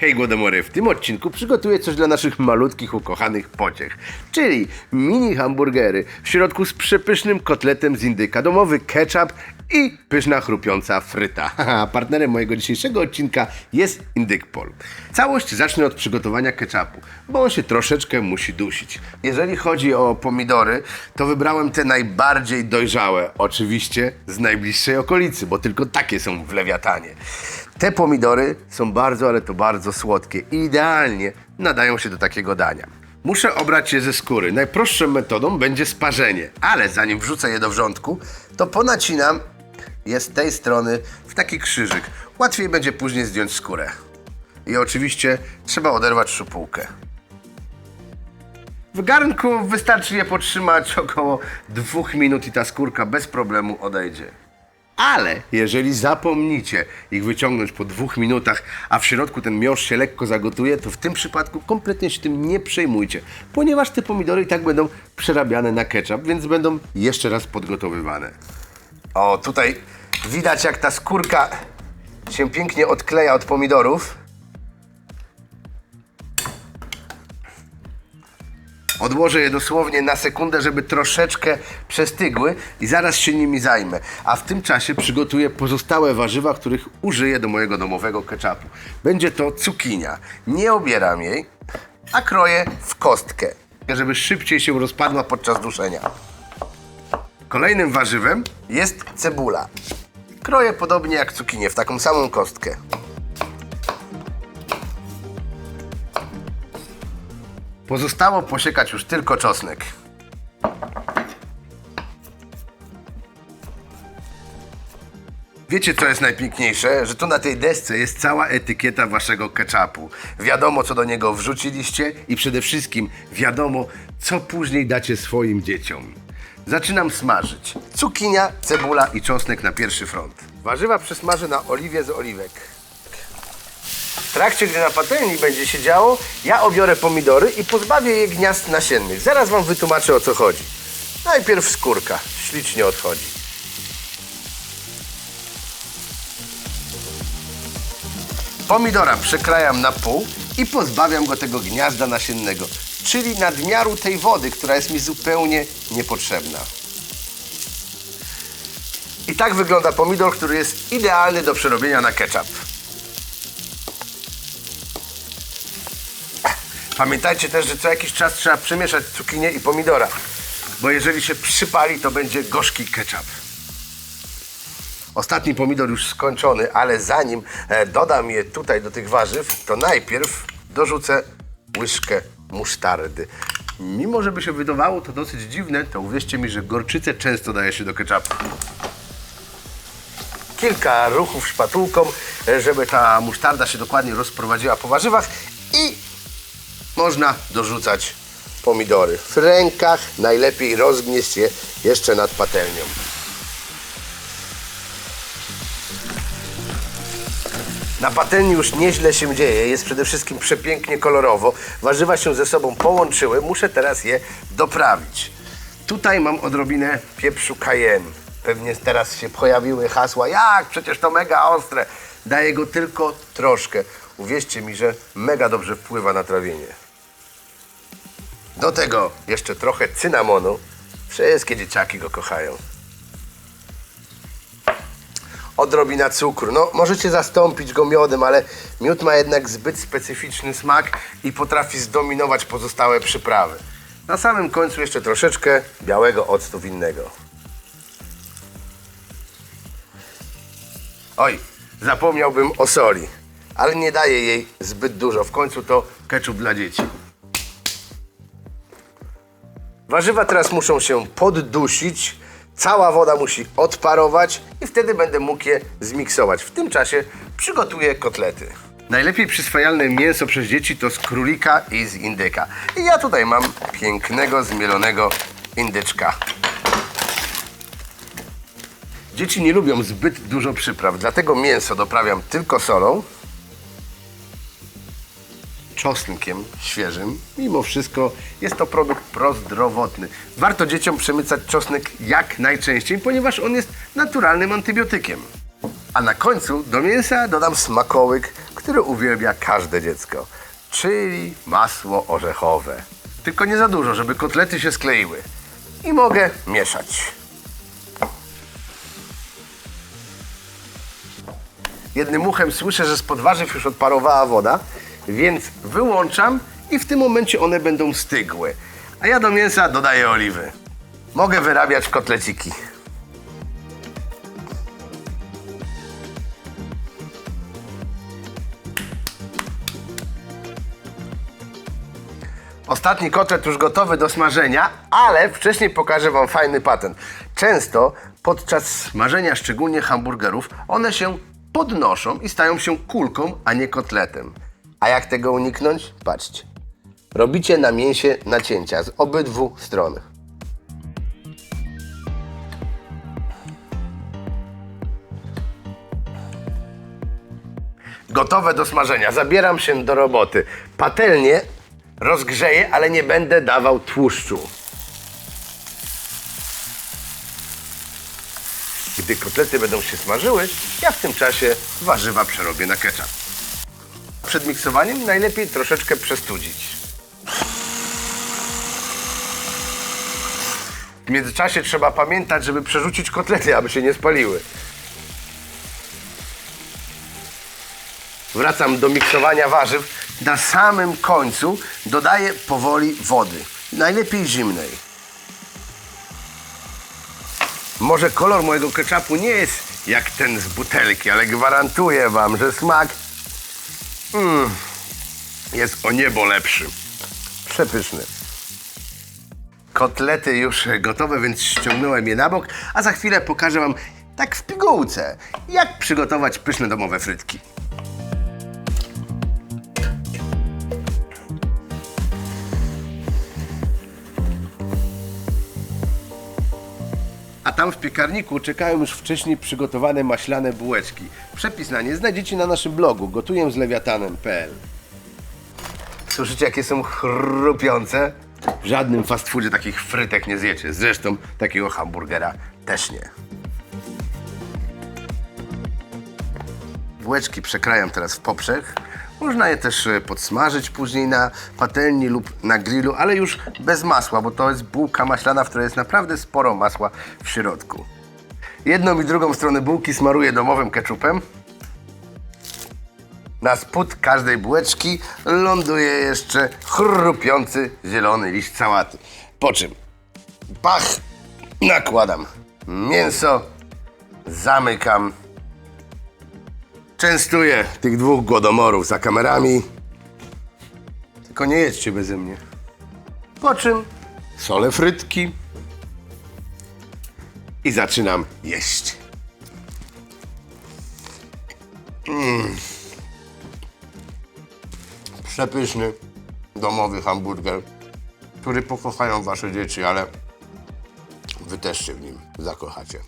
Hej Głodomory, w tym odcinku przygotuję coś dla naszych malutkich, ukochanych pociech, czyli mini hamburgery w środku z przepysznym kotletem z indyka, domowy ketchup i pyszna chrupiąca fryta. Partnerem mojego dzisiejszego odcinka jest Indykpol. Całość zacznę od przygotowania ketchupu, bo on się troszeczkę musi dusić. Jeżeli chodzi o pomidory, to wybrałem te najbardziej dojrzałe, oczywiście z najbliższej okolicy, bo tylko takie są w Lewiatanie. Te pomidory są bardzo, ale to bardzo słodkie i idealnie nadają się do takiego dania. Muszę obrać je ze skóry. Najprostszą metodą będzie sparzenie, ale zanim wrzucę je do wrzątku, to ponacinam je z tej strony w taki krzyżyk. Łatwiej będzie później zdjąć skórę. I oczywiście trzeba oderwać szupułkę. W garnku wystarczy je podtrzymać około 2 minut i ta skórka bez problemu odejdzie. Ale jeżeli zapomnicie ich wyciągnąć po 2 minutach, a w środku ten miąższ się lekko zagotuje, to w tym przypadku kompletnie się tym nie przejmujcie, ponieważ te pomidory i tak będą przerabiane na ketchup, więc będą jeszcze raz podgotowywane. O, tutaj widać, jak ta skórka się pięknie odkleja od pomidorów. Odłożę je dosłownie na sekundę, żeby troszeczkę przestygły i zaraz się nimi zajmę. A w tym czasie przygotuję pozostałe warzywa, których użyję do mojego domowego ketchupu. Będzie to cukinia. Nie obieram jej, a kroję w kostkę, żeby szybciej się rozpadła podczas duszenia. Kolejnym warzywem jest cebula. Kroję podobnie jak cukinię, w taką samą kostkę. Pozostało posiekać już tylko czosnek. Wiecie, co jest najpiękniejsze? Że tu na tej desce jest cała etykieta waszego ketchupu. Wiadomo, co do niego wrzuciliście i przede wszystkim wiadomo, co później dacie swoim dzieciom. Zaczynam smażyć. Cukinia, cebula i czosnek na pierwszy front. Warzywa przesmażę na oliwie z oliwek. W trakcie, gdy na patelni będzie się działo, ja obiorę pomidory i pozbawię je gniazd nasiennych. Zaraz wam wytłumaczę, o co chodzi. Najpierw skórka, ślicznie odchodzi. Pomidora przekrajam na pół i pozbawiam go tego gniazda nasiennego, czyli nadmiaru tej wody, która jest mi zupełnie niepotrzebna. I tak wygląda pomidor, który jest idealny do przerobienia na ketchup. Pamiętajcie też, że co jakiś czas trzeba przemieszać cukinię i pomidora, bo jeżeli się przypali, to będzie gorzki ketchup. Ostatni pomidor już skończony, ale zanim dodam je tutaj do tych warzyw, to najpierw dorzucę łyżkę musztardy. Mimo, żeby się wydawało to dosyć dziwne, to uwierzcie mi, że gorczycę często daje się do ketchupu. Kilka ruchów szpatułką, żeby ta musztarda się dokładnie rozprowadziła po warzywach i można dorzucać pomidory. W rękach najlepiej rozgnieść je jeszcze nad patelnią. Na patelni już nieźle się dzieje, jest przede wszystkim przepięknie kolorowo. Warzywa się ze sobą połączyły, muszę teraz je doprawić. Tutaj mam odrobinę pieprzu cayenne. Pewnie teraz się pojawiły hasła, jak przecież to mega ostre. Daję go tylko troszkę. Uwierzcie mi, że mega dobrze wpływa na trawienie. Do tego jeszcze trochę cynamonu. Wszystkie dzieciaki go kochają. Odrobina cukru. No, możecie zastąpić go miodem, ale miód ma jednak zbyt specyficzny smak i potrafi zdominować pozostałe przyprawy. Na samym końcu jeszcze troszeczkę białego octu winnego. Oj, zapomniałbym o soli, ale nie daję jej zbyt dużo. W końcu to ketchup dla dzieci. Warzywa teraz muszą się poddusić, cała woda musi odparować i wtedy będę mógł je zmiksować. W tym czasie przygotuję kotlety. Najlepiej przyswajalne mięso przez dzieci to z królika i z indyka. I ja tutaj mam pięknego, zmielonego indyczka. Dzieci nie lubią zbyt dużo przypraw, dlatego mięso doprawiam tylko solą, czosnkiem świeżym. Mimo wszystko jest to produkt prozdrowotny. Warto dzieciom przemycać czosnek jak najczęściej, ponieważ on jest naturalnym antybiotykiem. A na końcu do mięsa dodam smakołyk, które uwielbia każde dziecko, czyli masło orzechowe. Tylko nie za dużo, żeby kotlety się skleiły. I mogę mieszać. Jednym uchem słyszę, że spod warzyw już odparowała woda, więc wyłączam i w tym momencie one będą stygłe. A ja do mięsa dodaję oliwy. Mogę wyrabiać kotleciki. Ostatni kotlet już gotowy do smażenia, ale wcześniej pokażę Wam fajny patent. Często podczas smażenia, szczególnie hamburgerów, one się podnoszą i stają się kulką, a nie kotletem. A jak tego uniknąć? Patrzcie. Robicie na mięsie nacięcia z obydwu stron. Gotowe do smażenia. Zabieram się do roboty. Patelnię rozgrzeję, ale nie będę dawał tłuszczu. Gdy kotlety będą się smażyły, ja w tym czasie warzywa przerobię na ketchup. Przed miksowaniem najlepiej troszeczkę przestudzić. W międzyczasie trzeba pamiętać, żeby przerzucić kotlety, aby się nie spaliły. Wracam do miksowania warzyw. Na samym końcu dodaję powoli wody. Najlepiej zimnej. Może kolor mojego ketchupu nie jest jak ten z butelki, ale gwarantuję Wam, że smak jest o niebo lepszy. Przepyszny. Kotlety już gotowe, więc ściągnąłem je na bok, a za chwilę pokażę Wam tak w pigułce, jak przygotować pyszne domowe frytki. A tam w piekarniku czekają już wcześniej przygotowane maślane bułeczki. Przepis na nie znajdziecie na naszym blogu gotujemzlewiatanem.pl. Słyszycie, jakie są chrupiące? W żadnym fast foodzie takich frytek nie zjecie. Zresztą takiego hamburgera też nie. Bułeczki przekrajam teraz w poprzek. Można je też podsmażyć później na patelni lub na grillu, ale już bez masła, bo to jest bułka maślana, w której jest naprawdę sporo masła w środku. Jedną i drugą stronę bułki smaruję domowym ketchupem. Na spód każdej bułeczki ląduje jeszcze chrupiący zielony liść sałaty. Po czym pach, nakładam mięso, zamykam. Częstuję tych dwóch głodomorów za kamerami. Tylko nie jedźcie beze mnie. Po czym solę frytki i zaczynam jeść. Przepyszny domowy hamburger, który pokochają Wasze dzieci, ale Wy też się w nim zakochacie.